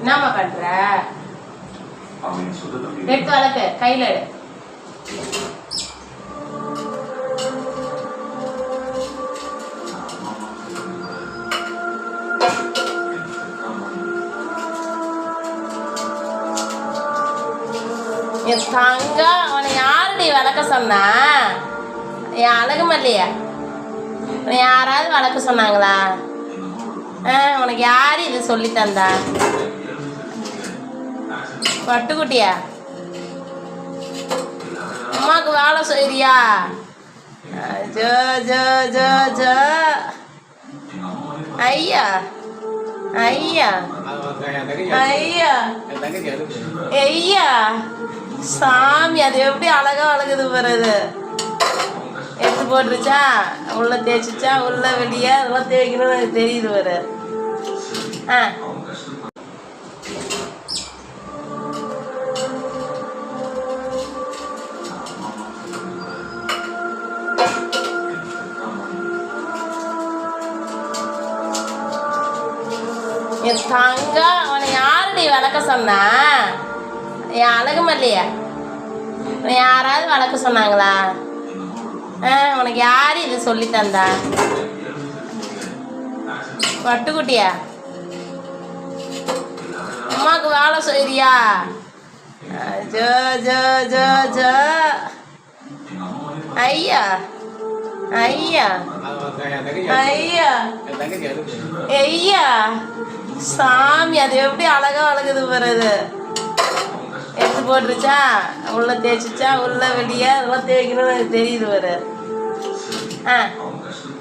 என்னம்மா பண்ற? எடுத்து வளர்க்க கையில எடு. என் தங்க உன்னை யாருடி வளர்க்க சொன்னா? என் அழகு மல்லியா? உன்னை யாராவது வளர்க்க சொன்னாங்களா? உனக்கு யாரு இது சொல்லி தந்தா? பட்டுக்குட்டியா? அம்மாவுக்கு வேலை செய்யறியா? ஜோ ஜோ ஜோ ஜோ ஐயா ஐயா ஐயா ஐயா சாமி, அது எப்படி அழகா வளர்க்குது பாருது. எடுத்து போட்டுருச்சா, உள்ள தேய்ச்சிச்சா, உள்ள வெளியே அதெல்லாம் தேய்க்கணும்னு எனக்கு தெரியுது பாரு. என் தங்க உன்னை யாருடி வளர்க்க சொன்னா? என் அழகு மல்லியா? உன்னை யாராவது வளர்க்க சொன்னாங்களா? உனக்கு யாரு இது சொல்லி தந்தா? பட்டுக்குட்டியா? அம்மாவுக்கு வேலை செய்யறியா? ஜோ ஜோ ஜோ ஜோ ஐயா ஐயா ஐயா ஐயா சாமி, அது எப்படி அழகா வளர்க்குது பாருது. எடுத்து போட்டுருச்சா, உள்ள தேய்ச்சிச்சா, உள்ள வெளியே அதெல்லாம் தேய்க்கணும்னு எனக்கு தெரியுது பாரு.